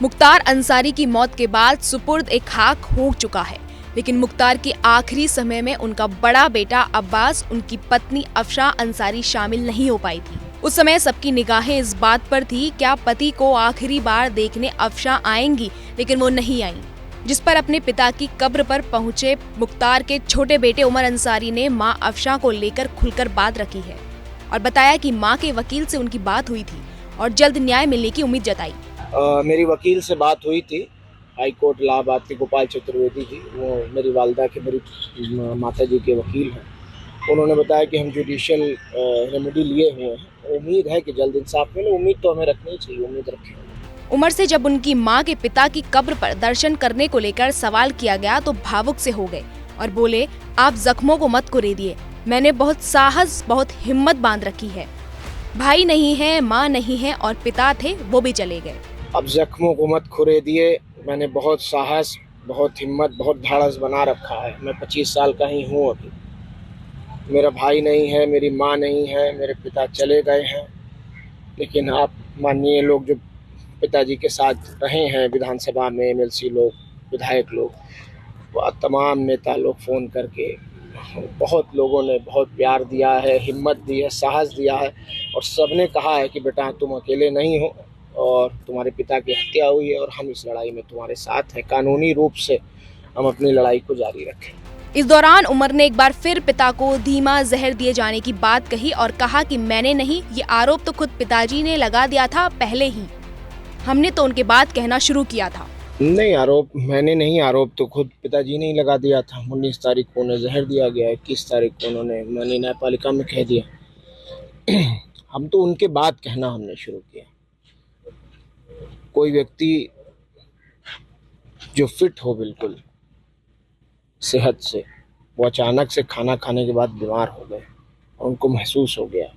मुख्तार अंसारी की मौत के बाद सुपुर्द एक खाक हो चुका है, लेकिन मुख्तार के आखिरी समय में उनका बड़ा बेटा अब्बास, उनकी पत्नी अफशा अंसारी शामिल नहीं हो पाई थी। उस समय सबकी निगाहें इस बात पर थी क्या पति को आखिरी बार देखने अफशा आएंगी, लेकिन वो नहीं आई, जिस पर अपने पिता की कब्र पर पहुंचे मुख्तार के छोटे बेटे उमर अंसारी ने मां अफशा को लेकर खुलकर बात रखी है और बताया कि मां के वकील से उनकी बात हुई थी और जल्द न्याय मिलने की उम्मीद जताई। मेरी वकील से बात हुई थी, हाई कोर्ट इलाहाबाद के गोपाल चतुर्वेदी जी, वो मेरी वालिदा के मेरी माता जी के वकील हैं। उन्होंने बताया कि हम जुडिशियल रेमेडी लिए हुए हैं, उम्मीद है कि जल्द इंसाफ मिले। उम्मीद तो हमें रखनी चाहिए, उम्मीद रखें। उमर से जब उनकी मां के पिता की कब्र पर दर्शन करने को लेकर सवाल किया गया तो भावुक से हो गए और बोले, आप जख्मों को मत कुरेदिए, मैंने बहुत साहस, बहुत हिम्मत बांध रखी है। भाई नहीं है, माँ नहीं है और पिता थे, वो भी चले गए। अब जख्मों को मत खुरे दिए, मैंने बहुत साहस, बहुत हिम्मत, बहुत धाड़स बना रखा है। मैं 25 साल का ही हूँ अभी। मेरा भाई नहीं है, मेरी माँ नहीं है, मेरे पिता चले गए हैं, लेकिन आप माननीय लोग जो पिताजी के साथ रहे हैं विधानसभा में, एमएलसी लोग, विधायक लोग, वह तमाम नेता लोग फ़ोन करके बहुत लोगों ने बहुत प्यार दिया है, हिम्मत दी है, साहस दिया है और सबने कहा है कि बेटा तुम अकेले नहीं हो और तुम्हारे पिता की हत्या हुई है और हम इस लड़ाई में तुम्हारे साथ हैं। कानूनी रूप से हम अपनी लड़ाई को जारी रखें। इस दौरान उमर ने एक बार फिर पिता को धीमा जहर दिए जाने की बात कही और कहा कि मैंने नहीं, ये आरोप तो खुद पिताजी ने लगा दिया था पहले ही, हमने तो उनके बाद कहना शुरू किया था। नहीं, आरोप मैंने नहीं, आरोप तो खुद पिताजी ने ही लगा दिया था। 19 तारीख को उन्हें जहर दिया गया, 21 तारीख को उन्होंने मनी न्यायपालिका में कह दिया। हम तो उनके बाद कहना हमने शुरू किया। कोई व्यक्ति जो फिट हो बिल्कुल सेहत से, वो अचानक से खाना खाने के बाद बीमार हो गए और उनको महसूस हो गया,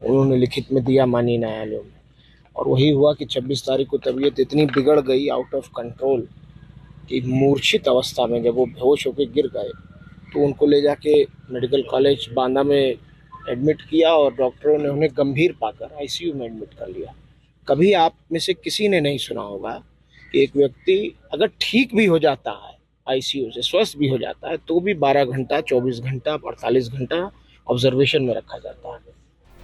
उन्होंने लिखित में दिया माननीय न्यायालय में, और वही हुआ कि 26 तारीख को तबीयत इतनी बिगड़ गई, आउट ऑफ कंट्रोल, कि मूर्छित अवस्था में जब वो बेहोश होकर गिर गए तो उनको ले जाके मेडिकल कॉलेज बांदा में एडमिट किया और डॉक्टरों ने उन्हें गंभीर पाकर आईसीयू में एडमिट कर लिया। कभी आप में से किसी ने नहीं सुना होगा कि एक व्यक्ति अगर ठीक भी हो जाता है, आईसीयू से स्वस्थ भी हो जाता है, तो भी 12 घंटा, 24 घंटा, 48 घंटा ऑब्जर्वेशन में रखा जाता है।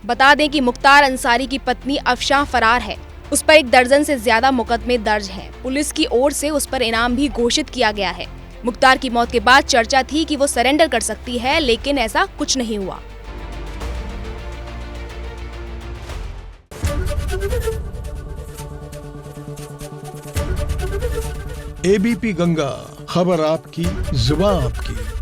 बता दें कि मुख्तार अंसारी की पत्नी अफशा फरार है। उस पर 1 दर्जन से ज्यादा मुकदमे दर्ज हैं। पुलिस की ओर से उस पर इनाम भी घोषित किया गया है। मुख्तार की मौत के बाद चर्चा थी कि वो सरेंडर कर सकती है, लेकिन ऐसा कुछ नहीं हुआ। एबीपी गंगा, खबर आपकी, जुबान आपकी।